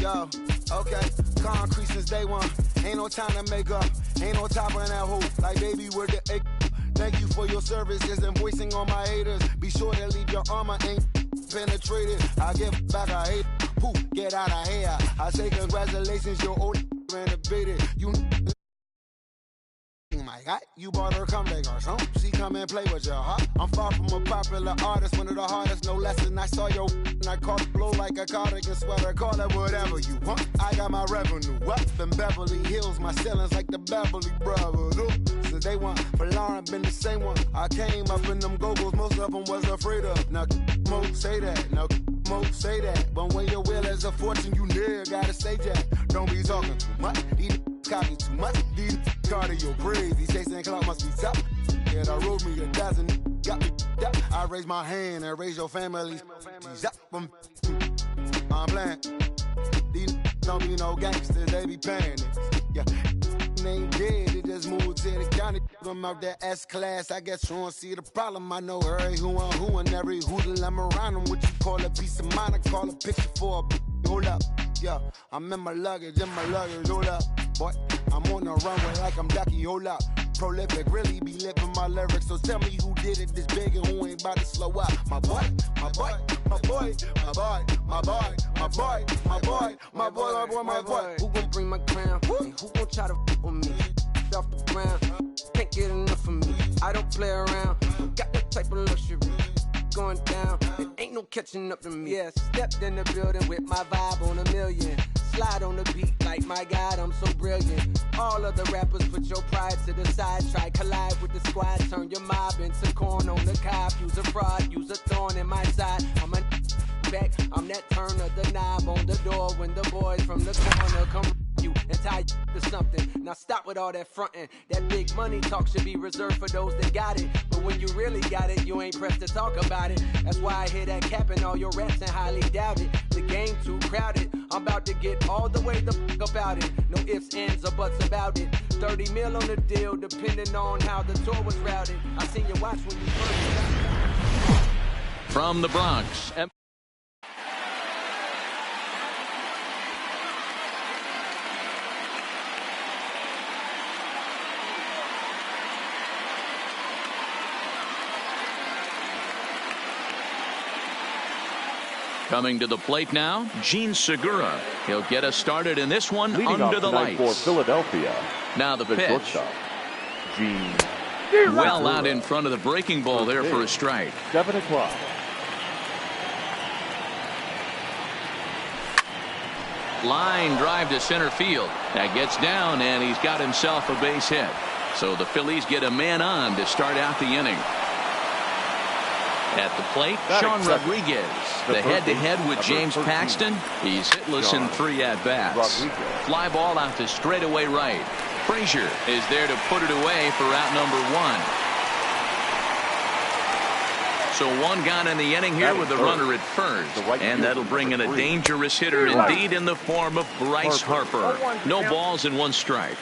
Yo, okay, concrete since day one. Ain't no time to make up, ain't no top on that hoe. Like baby with the egg. Thank you for your services and voicing on my haters. Be sure to leave your armor ain't penetrated. I give back a hate. Poof, get out of here. I say congratulations, your old renovated. You my God, you bought her come back or something. She come and play with your heart. I'm far from a popular artist, one of the hardest, no less than I saw your and I caught it blow like a cardigan sweater. Call it whatever you want. I got my revenue up in Beverly Hills. My ceilings like the Beverly Brothers. Ooh. Since they want for Lauren, been the same one. I came up in them go-go's, most of them was afraid of. Now, Mo say that. Now, Mo say that. But when your will is a fortune, you never gotta say that. Don't be talking too much. These copy too much. These cardio crazy. Chasing clout must be tough. Yeah, I wrote me a dozen. Got me up. I raise my hand and raise your family. I'm playing. These don't be no gangsters. They be paying it. Yeah. Ain't dead, it just moved to the county. I'm out that S-class, I guess you don't see the problem. I know every who and every hoodle I'm around them. What you call a piece of mind, I call a picture for a hold up. Yeah, I'm in my luggage, hold up. Boy, I'm on the runway like I'm Ducky, hold up. Prolific, really be living my lyrics. So tell me who did it this big and who ain't about to slow up. My boy, my boy, my boy, my boy, my boy, my boy, my boy, my boy, my boy, my boy. Who gon' bring my crown? And who gon' try to f with me? Off the ground, can't get enough of me. I don't play around, got that type of luxury. Going down, and ain't no catching up to me. Yeah, stepped in the building with my vibe on a million. Slide on the beat like my God, I'm so brilliant. All of the rappers put your pride to the side. Try collide with the squad, turn your mob into corn on the cob. Use a fraud, use a thorn in my side. I'm a back, I'm that turn of the knob on the door when the boys from the corner come you and tie you to something. Now stop with all that frontin'. That big money talk should be reserved for those that got it. But when you really got it, you ain't pressed to talk about it. That's why I hear that capping all your raps and highly doubt it. The game too crowded. I'm about to get all the way the fuck about it. No ifs, ands, or buts about it. 30 mil on the deal, depending on how the tour was routed. I seen you watch when you first. From the Bronx. Coming to the plate now, Gene Segura. He'll get us started in this one. Leading under the lights for Philadelphia. Now the pitch. Shortstop, Gene. Well out in front of the breaking ball there for a strike. 7 o'clock. Line drive to center field. That gets down, and he's got himself a base hit. So the Phillies get a man on to start out the inning. At the plate, Sean Rodriguez. The head-to-head with James Paxton. He's hitless in 3 at-bats. Fly ball out to straightaway right. Frazier is there to put it away for out number 1. So 1 gone in the inning here with the runner at first. And that'll bring in a dangerous hitter indeed in the form of Bryce Harper. No balls and 1 strike.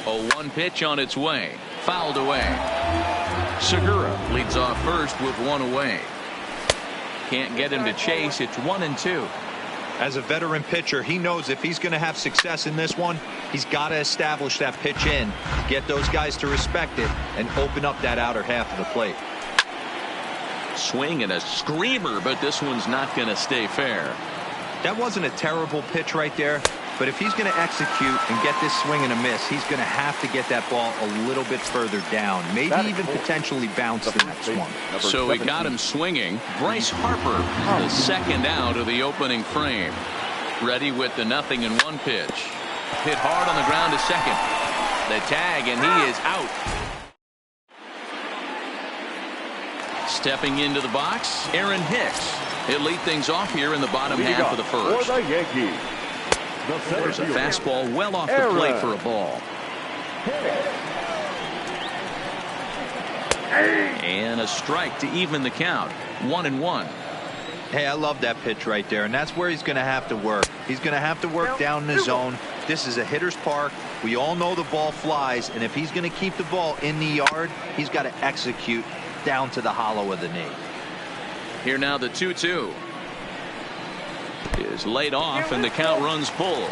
A 1 pitch on its way. Fouled away. Segura leads off first with 1 away. Can't get him to chase. It's 1-2. As a veteran pitcher, he knows if he's going to have success in this one, he's got to establish that pitch in, get those guys to respect it, and open up that outer half of the plate. Swing and a screamer, but this one's not going to stay fair. That wasn't a terrible pitch right there, but if he's going to execute and get this swing and a miss, he's going to have to get that ball a little bit further down, maybe even potentially bounce the next one. So he got him swinging. Bryce Harper, the second out of the opening frame. Ready with the 0-1 pitch. Hit hard on the ground to second. The tag, and he is out. Stepping into the box, Aaron Hicks. He'll lead things off here in the bottom half of the first. For the Yankees, there's a fastball well off the plate for a ball. And a strike to even the count. 1-1. Hey, I love that pitch right there, and that's where he's going to have to work. He's going to have to work down in the zone. This is a hitter's park. We all know the ball flies, and if he's going to keep the ball in the yard, he's got to execute down to the hollow of the knee. Here now the 2-2. is laid off, and the count runs full.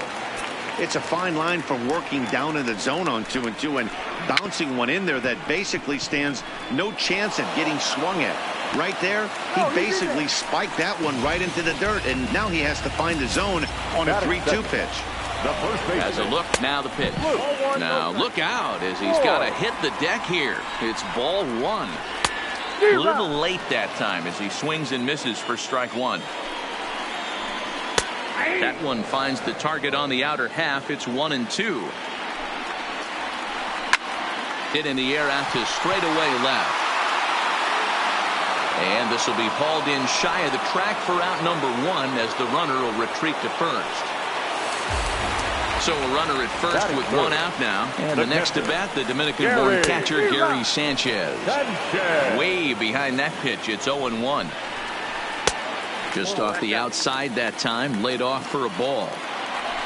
It's a fine line from working down in the zone on 2-2 and bouncing one in there that basically stands no chance at getting swung at. Right there, he basically spiked that one right into the dirt, and now he has to find the zone on a 3-2 pitch. Has a look, now the pitch. Now look out as he's got to hit the deck here. It's ball one. A little late that time as he swings and misses for strike one. That one finds the target on the outer half. It's 1-2. Hit in the air out to straightaway left. And this will be hauled in shy of the track for out number one as the runner will retreat to first. So a runner at first with one out now. And the next to bat, the Dominican-born catcher Gary Sanchez. Way behind that pitch. It's 0-1. Just off the outside that time, laid off for a ball.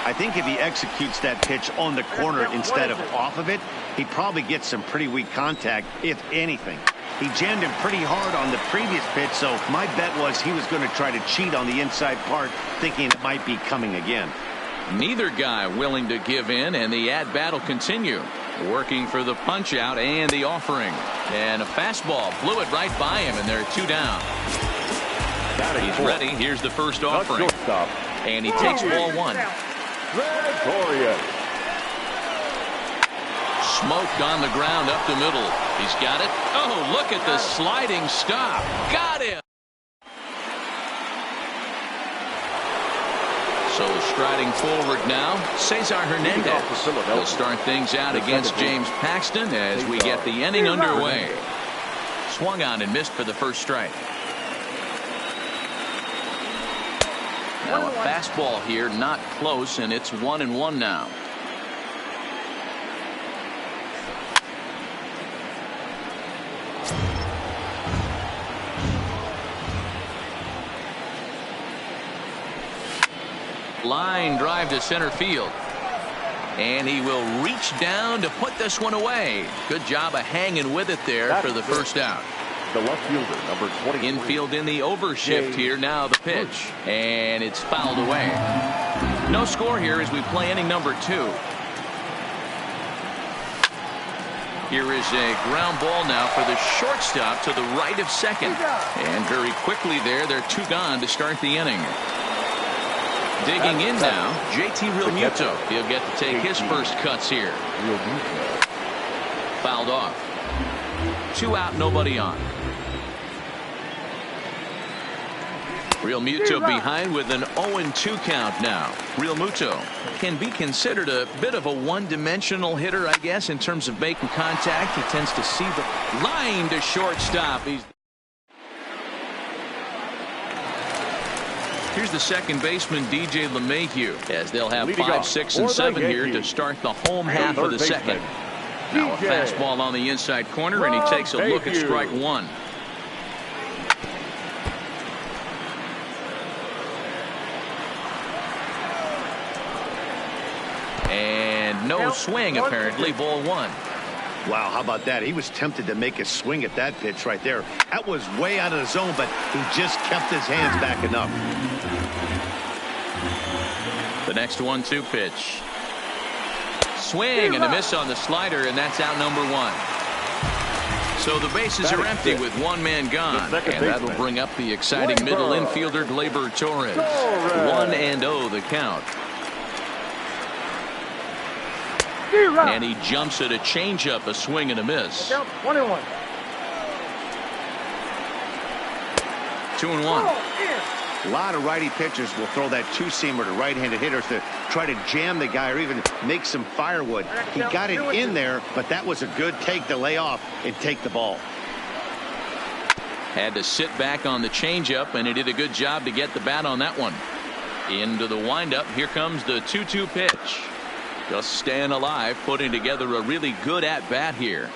I think if he executes that pitch on the corner instead of off of it, he probably gets some pretty weak contact, if anything. He jammed him pretty hard on the previous pitch, so my bet was he was going to try to cheat on the inside part, thinking it might be coming again. Neither guy willing to give in, and the at-bat will continue. Working for the punch-out and the offering. And a fastball blew it right by him, and they're two down. He's ready. Here's the first offering. And he takes ball one. Smoked on the ground up the middle. He's got it. Oh, look at the sliding stop. Got him. So striding forward now, Cesar Hernandez. He'll start things out against James Paxton as we get the inning underway. Swung on and missed for the first strike. Now a fastball here, not close, and it's 1-1 now. Line drive to center field. And he will reach down to put this one away. Good job of hanging with it there for the first out. The left fielder, number 23. Infield in the overshift here. Now the pitch. And it's fouled away. No score here as we play inning number 2. Here is a ground ball now for the shortstop to the right of second. And very quickly there, they're two gone to start the inning. Digging in now, JT Realmuto. He'll get to take his first cuts here. Fouled off. 2 out, nobody on. Realmuto behind with an 0-2 count now. Realmuto can be considered a bit of a one-dimensional hitter, I guess, in terms of making contact. He tends to see the line to shortstop. Here's the second baseman, DJ LeMahieu, as they'll have 5, 6, and 7 here to start the home half of the second. Now a fastball on the inside corner, and he takes a look at strike one. And no swing, apparently. Ball one. Wow, how about that? He was tempted to make a swing at that pitch right there. That was way out of the zone, but he just kept his hands back enough. The next 1-2 pitch. Swing and a miss on the slider, and that's out number 1. So the bases are empty with one man gone, and that'll bring up the exciting middle infielder, Gleyber Torres. 1-0 the count. And he jumps at a changeup, a swing and a miss. 1-1. 2-1. A lot of righty pitchers will throw that two-seamer to right-handed hitters to try to jam the guy or even make some firewood. He got it in there, but that was a good take to lay off and take the ball. Had to sit back on the changeup, and he did a good job to get the bat on that one. Into the windup. Here comes the 2-2 pitch. Just staying alive, putting together a really good at-bat here.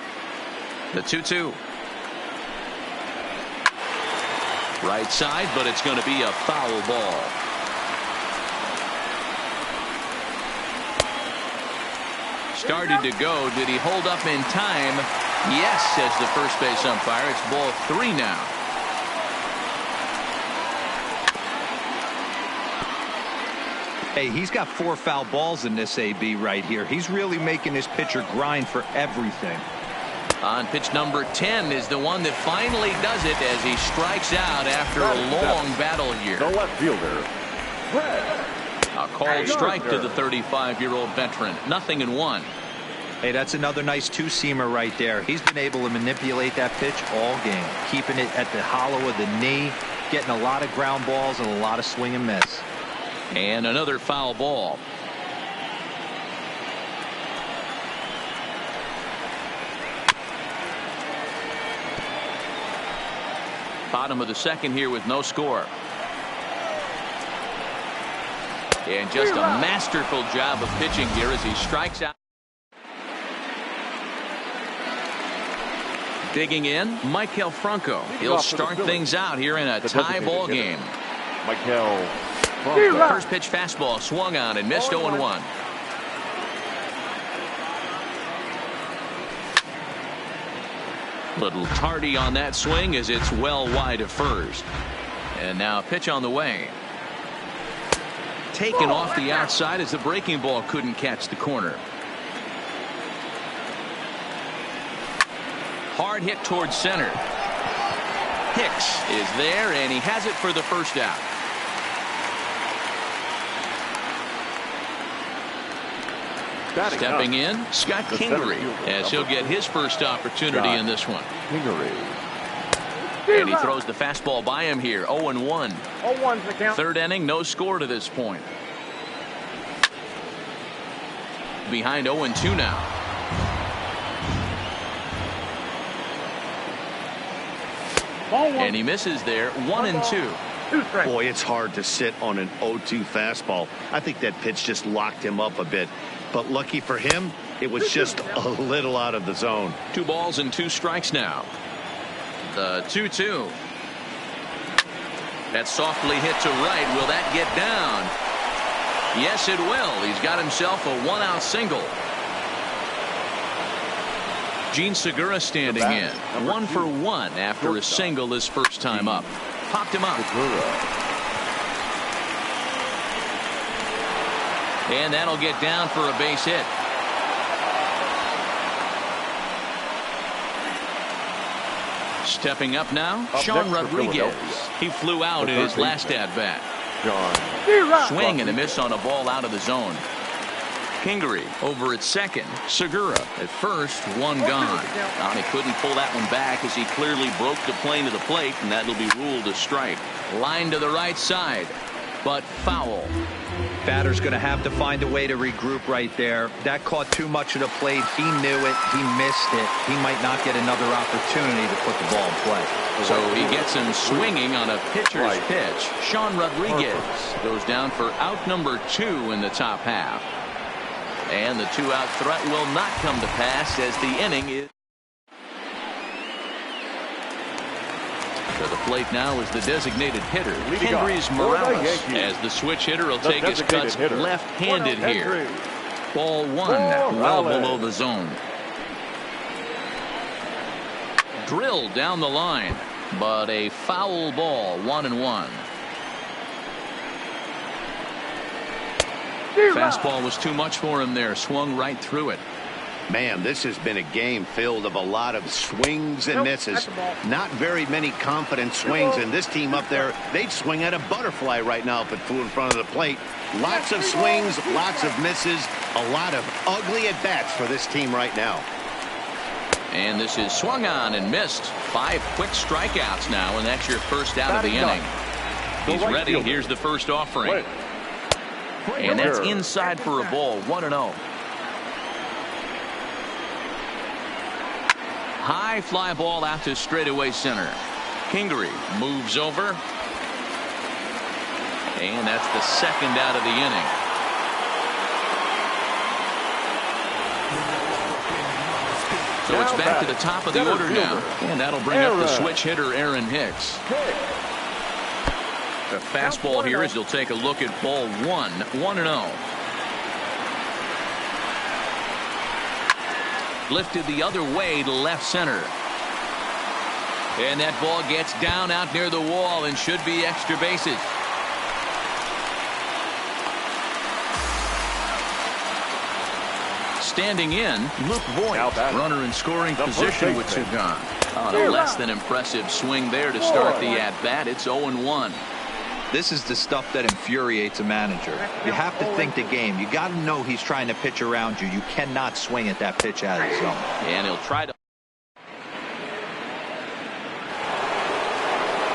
The 2-2. Right side, but it's going to be a foul ball. Started to go. Did he hold up in time? Yes, says the first base umpire. It's ball 3 now. Hey, he's got 4 foul balls in this AB right here. He's really making this pitcher grind for everything. On pitch number 10 is the one that finally does it as he strikes out after a long battle here. The left fielder, Fred. A called strike to the 35-year-old veteran. 0-1. Hey, that's another nice two-seamer right there. He's been able to manipulate that pitch all game, keeping it at the hollow of the knee, getting a lot of ground balls and a lot of swing and miss. And another foul ball. Bottom of the second here with no score. And just a masterful job of pitching here as he strikes out. Digging in, Michael Franco. He'll start things out here in a tie ball game. Michael Franco. First pitch fastball swung on and missed. 0-1. Little tardy on that swing as it's well wide of first. And now a pitch on the way. Taken off the outside as the breaking ball couldn't catch the corner. Hard hit towards center. Hicks is there and he has it for the first out. Stepping in, Scott Kingery, as he'll get his first opportunity in this one. And he throws the fastball by him here. 0-1. 0-1's the count. Third inning, no score to this point. Behind 0-2 now. And he misses there. 1-2. Boy, it's hard to sit on an 0-2 fastball. I think that pitch just locked him up a bit. But lucky for him, it was just a little out of the zone. 2 balls and 2 strikes now. The 2-2. That's softly hit to right. Will that get down? Yes, it will. He's got himself a 1-out single. Gene Segura standing in. 1 for 1 after a single his first time up. Popped him up. And that'll get down for a base hit. Stepping up now, Sean Rodriguez. He flew out in his last at-bat. Swing and a miss on a ball out of the zone. Kingery over at second. Segura at first. 1 gone. He couldn't pull that one back as he clearly broke the plane to the plate, and that'll be ruled a strike. Line to the right side, but foul. Batter's going to have to find a way to regroup right there. That caught too much of the plate. He knew it. He missed it. He might not get another opportunity to put the ball in play. So he gets him swinging on a pitcher's pitch. Sean Rodriguez goes down for out number 2 in the top half. And the 2-out threat will not come to pass as the inning is. To the plate now is the designated hitter, Kendrys Morales, as the switch hitter will take his cuts left-handed here. Ball 1, well below the zone. Drilled down the line, but a foul ball. 1-1. Fastball was too much for him there. Swung right through it. Man, this has been a game filled of a lot of swings and misses. Not very many confident swings, and this team up there, they'd swing at a butterfly right now if it flew in front of the plate. Lots of swings, lots of misses, a lot of ugly at-bats for this team right now. And this is swung on and missed. 5 quick strikeouts now, and that's your first out of the inning. He's ready. Here's the first offering. And that's inside for a ball. 1-0. High fly ball out to straightaway center. Kingery moves over. And that's the second out of the inning. So it's back to the top of the order now. And that'll bring up the switch hitter, Aaron Hicks. The fastball here as he'll take a look at ball 1. 1-0. Lifted the other way to left center. And that ball gets down out near the wall and should be extra bases. Standing in, Luke Voigt, runner in scoring position with two gone. On a less than impressive swing there to start the at-bat. It's 0-1. This is the stuff that infuriates a manager. You have to think the game. You got to know he's trying to pitch around you. You cannot swing at that pitch out of the zone. And he'll try to.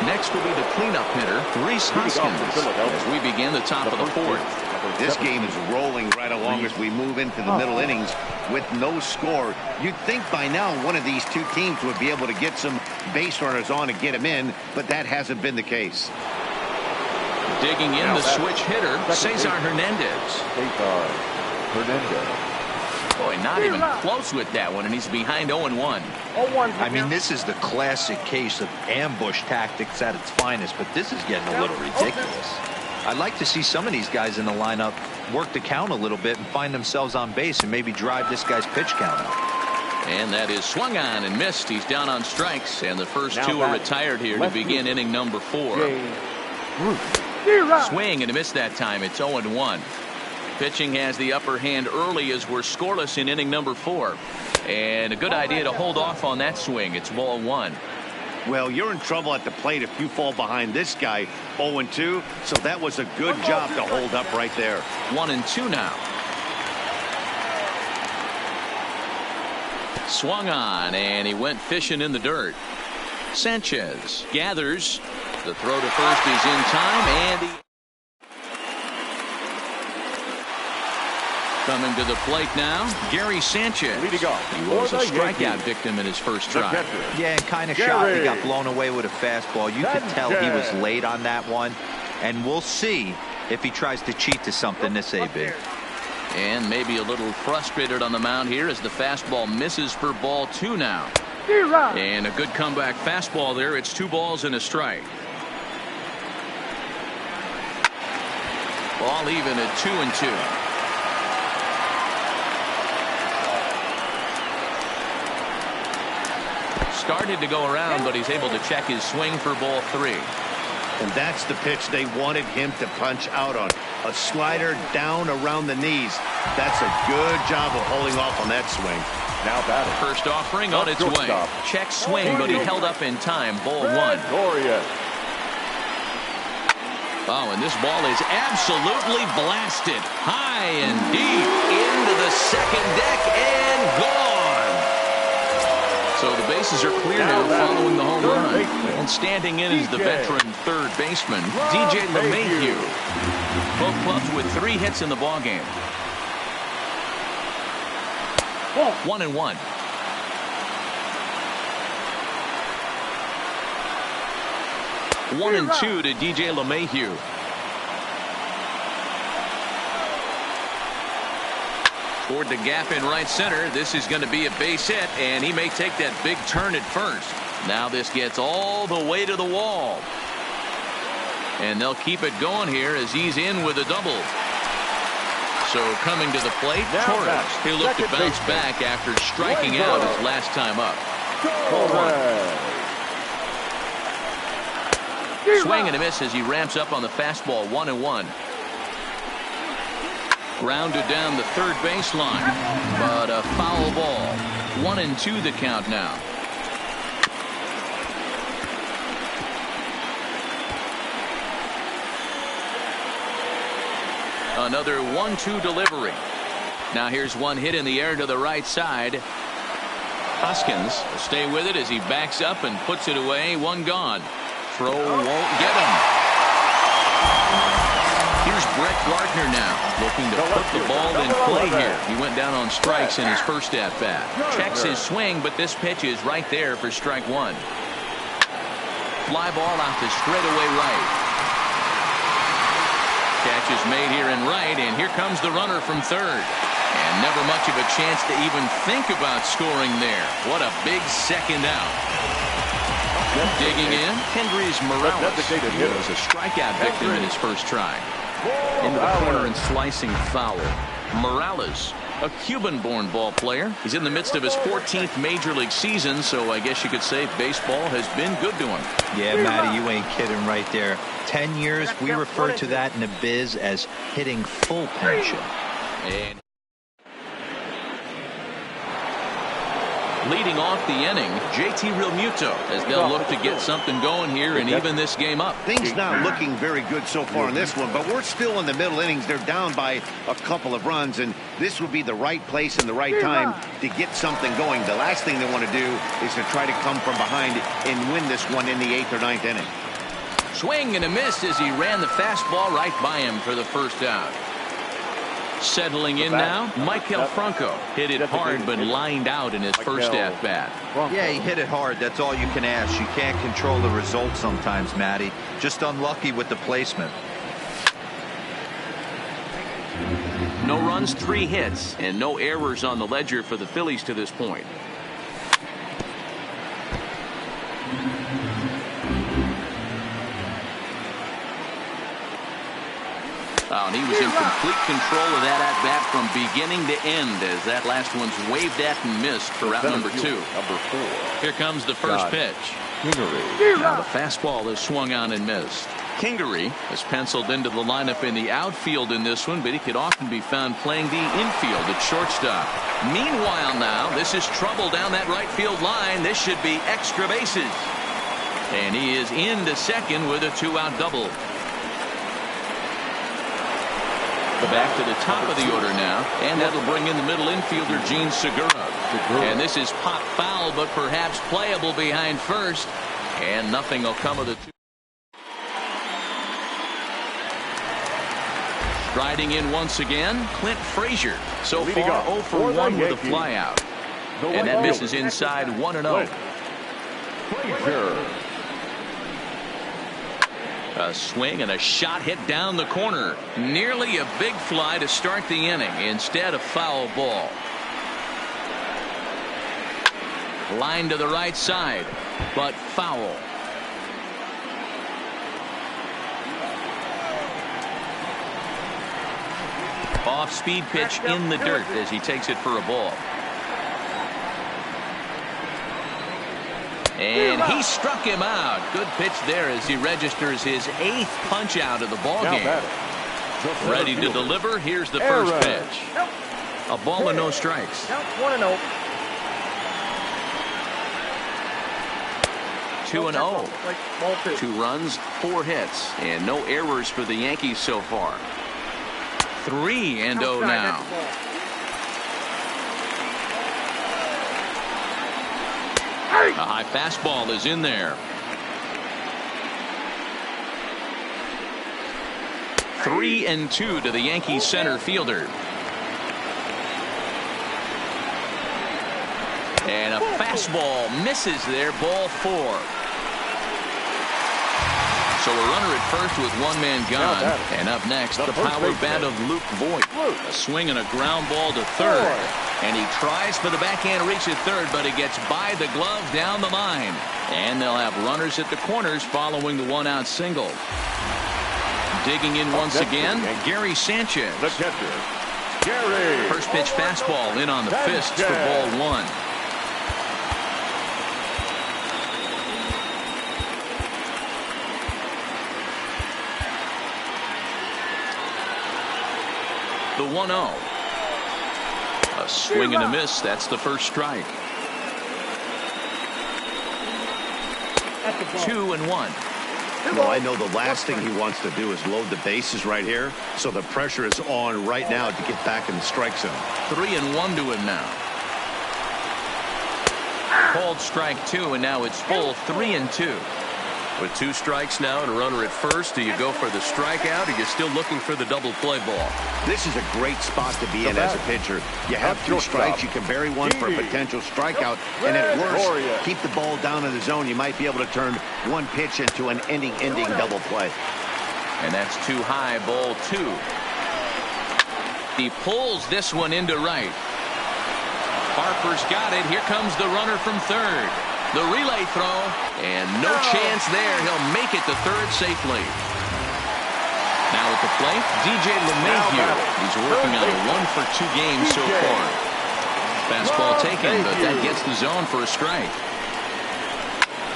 Next will be the cleanup hitter, Rhys Hoskins, as we begin the top of the fourth. This game is rolling right along as we move into the middle innings with no score. You'd think by now one of these two teams would be able to get some base runners on and get them in, but that hasn't been the case. Digging in the switch hitter, Cesar Hernandez. Boy, not even close with that one, and he's behind 0-1. I mean, this is the classic case of ambush tactics at its finest, but this is getting a little ridiculous. I'd like to see some of these guys in the lineup work the count a little bit and find themselves on base and maybe drive this guy's pitch count up. And that is swung on and missed. He's down on strikes, and the first two are retired here to begin inning number 4. Swing and a miss that time. It's 0-1. Pitching has the upper hand early as we're scoreless in inning number 4. And a good idea to hold off on that swing. It's ball 1. Well, you're in trouble at the plate if you fall behind this guy 0-2. So that was a good job to hold up right there. 1-2 now. Swung on and he went fishing in the dirt. Sanchez gathers. The throw to first is in time, and he coming to the plate now, Gary Sanchez. He was a strikeout victim in his first try. Yeah, and kind of shocked he got blown away with a fastball. You could tell he was late on that one, and we'll see if he tries to cheat to something this AB. And maybe a little frustrated on the mound here as the fastball misses for ball 2 now. And a good comeback fastball there. It's 2 balls and a strike. Ball even at 2-2. Started to go around, but he's able to check his swing for ball 3. And that's the pitch they wanted him to punch out on. A slider down around the knees. That's a good job of holding off on that swing. Now batting. First offering on its way. Check swing, but he held up in time. Ball 1. Oh, and this ball is absolutely blasted. High and deep into the second deck and gone. So the bases are clear now following the home run. And standing in is the veteran third baseman, DJ LeMahieu. Both clubs with 3 hits in the ballgame. 1-1. One and 2 to DJ LeMahieu. Toward the gap in right center. This is going to be a base hit, and he may take that big turn at first. Now this gets all the way to the wall. And they'll keep it going here as he's in with a double. So coming to the plate, Torres. He'll look to bounce back after striking out his last time up. Swing and a miss as he ramps up on the fastball. 1-1. Grounded down the third baseline, but a foul ball. 1-2 the count now. Another 1-2 delivery. Now here's one hit in the air to the right side. Hoskins will stay with it as he backs up and puts it away. One gone. Throw won't get him. Here's Brett Gardner now, looking to put the ball in play here. He went down on strikes in his first at-bat. Checks his swing, but this pitch is right there for strike 1. Fly ball out to straightaway right. Catch is made here in right, and here comes the runner from third. And never much of a chance to even think about scoring there. What a big second out. Digging in, Kendrys Morales. He was a strikeout victim in his first try. Into the corner and slicing foul. Morales, a Cuban-born ball player. He's in the midst of his 14th Major League season, so I guess you could say baseball has been good to him. Yeah, Matty, you ain't kidding right there. 10 years, we refer to that in the biz as hitting full pension. And Leading off the inning, JT Realmuto, as they'll look to get something going here and even this game up. Things not looking very good so far in this one, but we're still in the middle innings. They're down by a couple of runs, and this would be the right place and the right time to get something going. The last thing they want to do is to try to come from behind and win this one in the 8th or 9th inning. Swing and a miss as he ran the fastball right by him for the first out. Settling in now, Maikel Franco hit it hard but lined out in his first at-bat. Yeah, he hit it hard. That's all you can ask. You can't control the result sometimes, Matty. Just unlucky with the placement. No runs, 3 hits, and no errors on the ledger for the Phillies to this point. Oh, and he was in complete control of that at-bat from beginning to end as that last one's waved at and missed for route number 2. Number 4. Here comes the first pitch. Kingery. Now the fastball is swung on and missed. Kingery is penciled into the lineup in the outfield in this one, but he could often be found playing the infield at shortstop. Meanwhile now, this is trouble down that right field line. This should be extra bases. And he is into second with a 2-out double. Back to the top of the order now, and that'll bring in the middle infielder Gene Segura. And this is pop foul, but perhaps playable behind first, and nothing will come of the two. Striding in once again, Clint Frazier. So far 0 for 1 with a flyout, and that misses inside 1-0. Frazier. A swing and a shot hit down the corner. Nearly a big fly to start the inning. Instead, a foul ball. Line to the right side, but foul. Off-speed pitch in the dirt as he takes it for a ball. And he struck him out. Good pitch there as he registers his 8th punch out of the ball game. Ready to deliver. Here's the first pitch. A ball and no strikes. 1-0. 2-0. 2 runs, 4 hits, and no errors for the Yankees so far. 3-0 now. A high fastball is in there. 3-2 to the Yankees center fielder. And a fastball misses there, ball 4. So a runner at first with 1 man gone. And up next, the power bat of Luke Voigt. A swing and a ground ball to third. And he tries for the backhand reach at third, but it gets by the glove down the line. And they'll have runners at the corners following the 1-out single. Digging in once again, Gary Sanchez. The catcher, Gary. First pitch fastball in on the fists for ball 1. The 1-0. A swing and a miss. That's the first strike. 2-1. Well, I know the last thing he wants to do is load the bases right here, so the pressure is on right now to get back in the strike zone. 3-1 to him now. Called strike 2, and now it's full 3-2. With 2 strikes now and a runner at first, do you go for the strikeout, or are you still looking for the double play ball? This is a great spot to be in as a pitcher. You have 2 strikes, you can bury one for a potential strikeout, and at worst, keep the ball down in the zone. You might be able to turn 1 pitch into an ending double play. And that's too high, ball 2. He pulls this one into right. Harper's got it. Here comes the runner from third. The relay throw, and no chance there. He'll make it to third safely. Now at the plate, DJ LeMahieu. He's working on a 1-for-2 game so far. Fastball taken, but that gets the zone for a strike.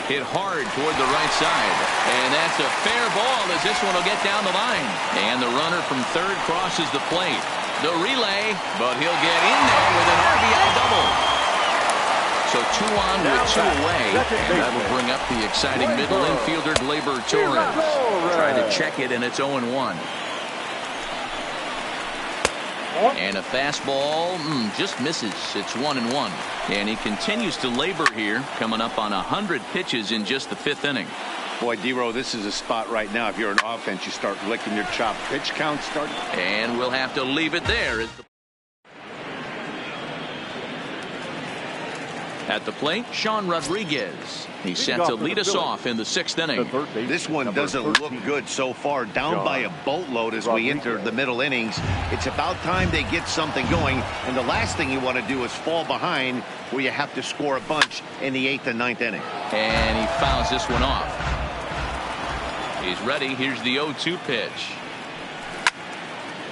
Hit hard toward the right side, and that's a fair ball as this one will get down the line. And the runner from third crosses the plate. The relay, but he'll get in there with an RBI double. So 2 on with 2 away, and that'll bring up the exciting middle infielder, Gleyber Torres. Try to check it, and it's 0-1. And a fastball just misses. It's 1-1. And he continues to labor here, coming up on 100 pitches in just the 5th inning. Boy, D-Row, this is a spot right now. If you're an offense, you start licking your chop. Pitch count start. And we'll have to leave it there. At the plate, Sean Rodriguez. He's set to lead us off in the 6th inning. This one doesn't look good so far. Down by a boatload as we enter the middle innings. It's about time they get something going. And the last thing you want to do is fall behind where you have to score a bunch in the 8th and 9th inning. And he fouls this one off. He's ready. Here's the 0-2 pitch.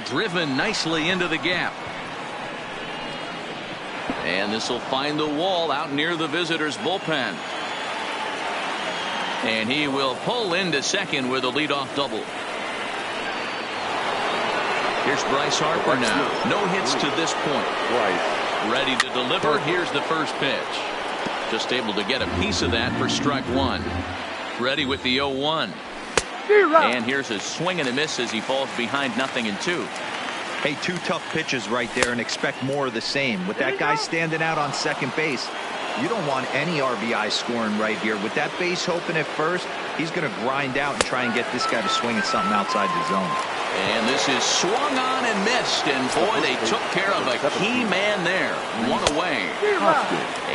Driven nicely into the gap. And this will find the wall out near the visitors' bullpen. And he will pull into second with a leadoff double. Here's Bryce Harper now. No hits to this point. Ready to deliver. Here's the first pitch. Just able to get a piece of that for strike 1. Ready with the 0-1. And here's a swing and a miss as he falls behind 0-2. Hey, 2 tough pitches right there, and expect more of the same. With that guy standing out on second base, you don't want any RBI scoring right here. With that base open at first, he's going to grind out and try and get this guy to swing at something outside the zone. And this is swung on and missed, and boy, they took care of a key man there. 1 away.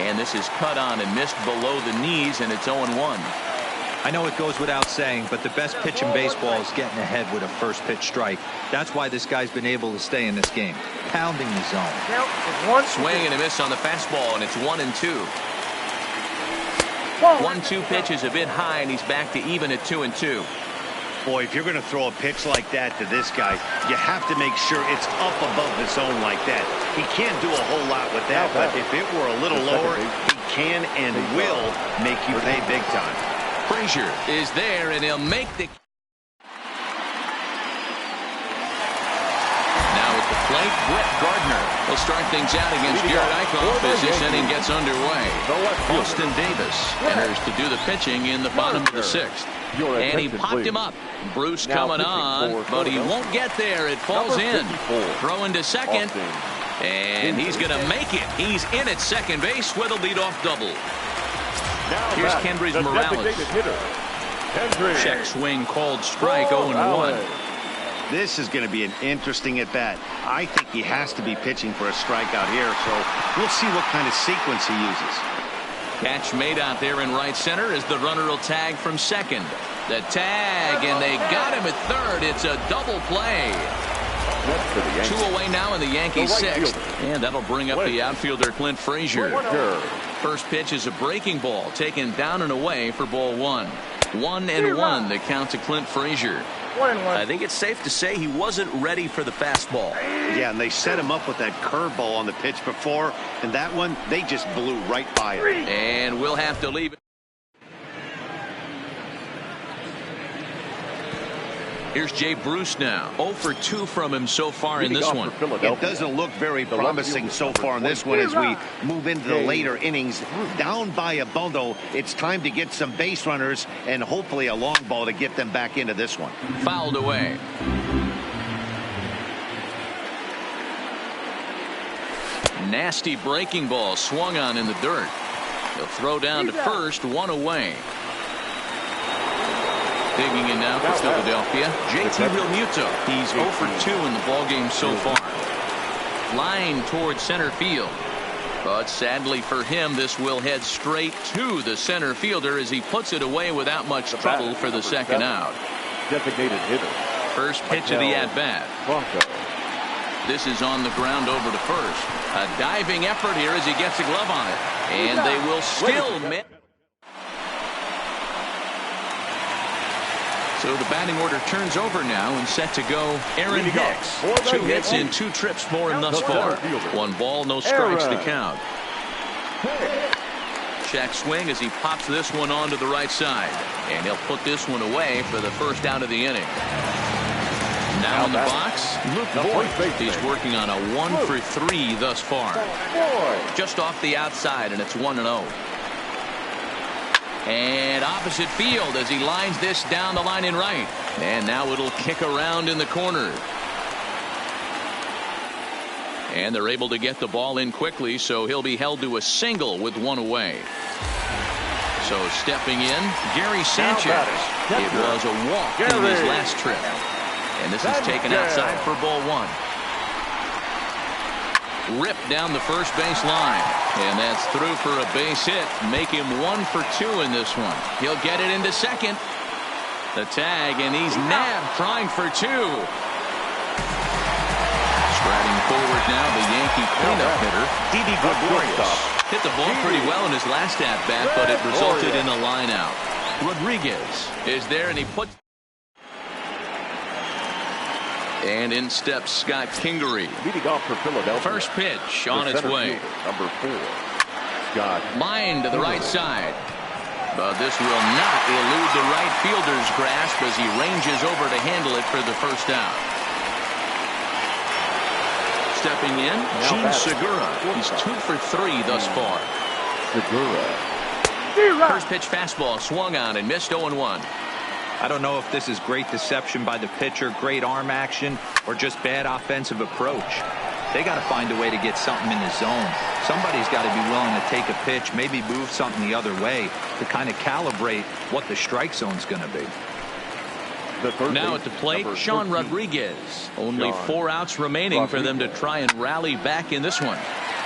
And this is cut on and missed below the knees, and it's 0-1. I know it goes without saying, but the best pitch in baseball is getting ahead with a first pitch strike. That's why this guy's been able to stay in this game, pounding the zone. Swing and a miss on the fastball, and it's 1-2. 1-2 pitch is a bit high, and he's back to even at 2-2. Boy, if you're going to throw a pitch like that to this guy, you have to make sure it's up above the zone like that. He can't do a whole lot with that, but if it were a little lower, he can and will make you pay big time. Frazier is there, and he'll make the... Now at the plate, Brett Gardner will start things out against Garrett Eichhoff as this inning gets underway. Austin Davis enters to do the pitching in the bottom of the 6th. And he popped him up. Bruce coming on, but he won't get there. It falls in. Throw into second, and he's going to make it. He's in at second base with a leadoff double. Here's Kendrys Morales. Check swing called strike, 0-1. This is going to be an interesting at-bat. I think he has to be pitching for a strikeout here, so we'll see what kind of sequence he uses. Catch made out there in right center as the runner will tag from second. The tag, and they got him at third. It's a double play. 2 away now in the Yankees' 6th. And that'll bring up the outfielder Clint Frazier. First pitch is a breaking ball taken down and away for ball 1. 1-1 the count to Clint Frazier. I think it's safe to say he wasn't ready for the fastball. Yeah, and they set him up with that curveball on the pitch before, and that one, they just blew right by it. And we'll have to leave it. Here's Jay Bruce now. 0 for 2 from him so far in this one. It doesn't look very promising so far in this one as we move into the later innings. Down by a bundle, it's time to get some base runners and hopefully a long ball to get them back into this one. Fouled away. Nasty breaking ball swung on in the dirt. He'll throw down to first, 1 away. Digging in now for Philadelphia, JT Realmuto. He's 0 for 2 in the ballgame so far. Flying towards center field. But sadly for him, this will head straight to the center fielder as he puts it away without much trouble for the second out. Designated hitter. First pitch of the at-bat. This is on the ground over to first. A diving effort here as he gets a glove on it. And they will still miss. So the batting order turns over now and set to go Aaron Hicks. 2 hits in 2 trips for him thus far. 1 ball, no strikes to count. Check swing as he pops this one onto the right side. And he'll put this one away for the first out of the inning. Now in the box, Luke Boyd. He's working on a 1-for-3 thus far. Just off the outside, and it's 1-0. And opposite field as he lines this down the line in right. And now it'll kick around in the corner. And they're able to get the ball in quickly, so he'll be held to a single with one away. So stepping in, Gary Sanchez. It was a walk in his last trip. And this is taken outside for ball one. Ripped down the first base line. And that's through for a base hit. Make him 1 for 2 in this one. He'll get it into second. The tag, and he's nabbed trying for 2. Striding forward now, the Yankee cleanup hitter, Didi Gregorius. Hit the ball pretty well in his last at-bat, but it resulted in a line out. Rodriguez is there, and he puts. And in steps Scott Kingery. Leading off for Philadelphia. First pitch on its way. Number 4. Scott. Line to the right side. But this will not elude the right fielder's grasp as he ranges over to handle it for the first out. Stepping in, Gene Segura. He's 2 for 3 thus far. Segura. First pitch fastball swung on and missed 0-1. I don't know if this is great deception by the pitcher, great arm action, or just bad offensive approach. They got to find a way to get something in the zone. Somebody's got to be willing to take a pitch, maybe move something the other way to kind of calibrate what the strike zone's going to be. Now at the plate, Sean Rodriguez. Only 4 outs remaining for them to try and rally back in this one.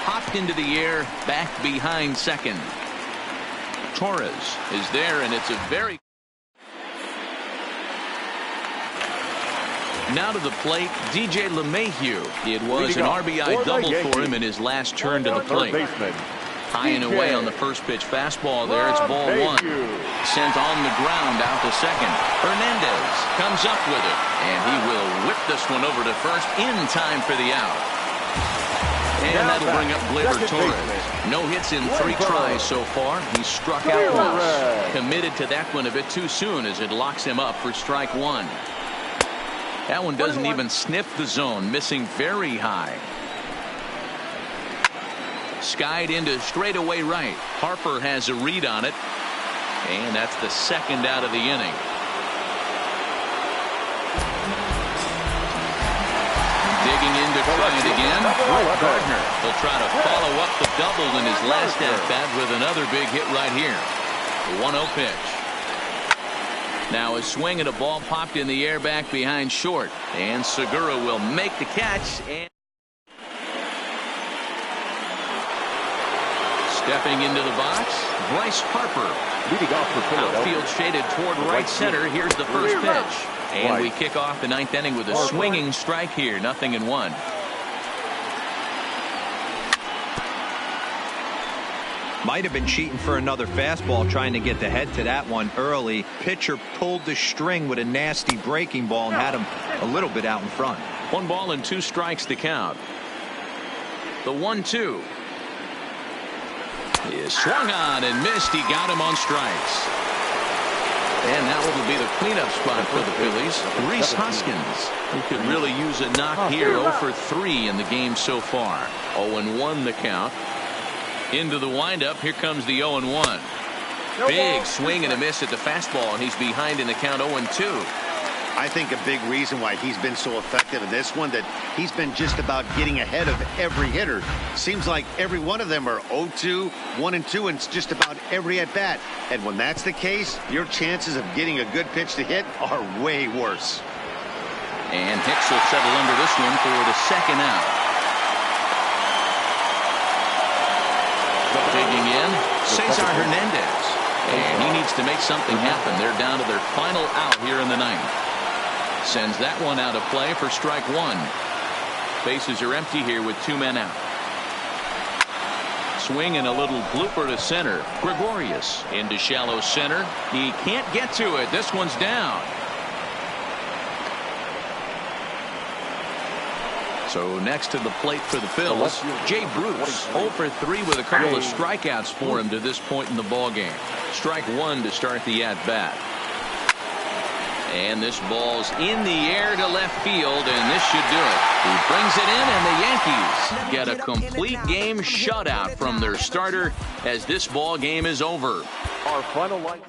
Hopped into the air, back behind second. Torres is there, and it's a very. Now to the plate, DJ LeMahieu. It was an RBI double for him in his last turn to the plate. High and away on the first pitch fastball there. It's ball 1. Sent on the ground out to second. Hernandez comes up with it, and he will whip this one over to first in time for the out. And that'll bring up Gleyber Torres. No hits in 3 tries so far. He struck out once. Committed to that one a bit too soon as it locks him up for strike 1. That one doesn't even sniff the zone, missing very high. Skied into straightaway right. Harper has a read on it. And that's the second out of the inning. Digging in to try it again. Brett Gardner will try to follow up the double in his last at-bat with another big hit right here. The 1-0 pitch. Now a swing and a ball popped in the air back behind short. And Segura will make the catch. And stepping into the box, Bryce Harper. Outfield shaded toward right center. Here's the first pitch. And we kick off the 9th inning with a swinging strike here. 0-1. Might have been cheating for another fastball, trying to get the head to that one early. Pitcher pulled the string with a nasty breaking ball and had him a little bit out in front. 1 ball and 2 strikes to count. The 1-2 is swung on and missed. He got him on strikes. And that will be the cleanup spot for the Phillies. Rhys Hoskins, who could really use a knock here. 0 for 3 in the game so far. 0-1 the count. Into the windup. Here comes the 0-1. Big swing and a miss at the fastball, and he's behind in the count 0-2. I think a big reason why he's been so effective in this one, that he's been just about getting ahead of every hitter. Seems like every one of them are 0-2, 1-2, and it's just about every at bat. And when that's the case, your chances of getting a good pitch to hit are way worse. And Hicks will settle under this one for the second out. Digging in, Cesar Hernandez. And he needs to make something happen. They're down to their final out here in the 9th. Sends that one out of play for strike 1. Bases are empty here with 2 men out. Swing and a little blooper to center. Gregorius into shallow center. He can't get to it. This one's down. So next to the plate for the Phils, Jay Bruce, 0 for 3 with a couple of strikeouts for him to this point in the ballgame. Strike 1 to start the at-bat. And this ball's in the air to left field, and this should do it. He brings it in, and the Yankees get a complete game shutout from their starter as this ball game is over. Our final line.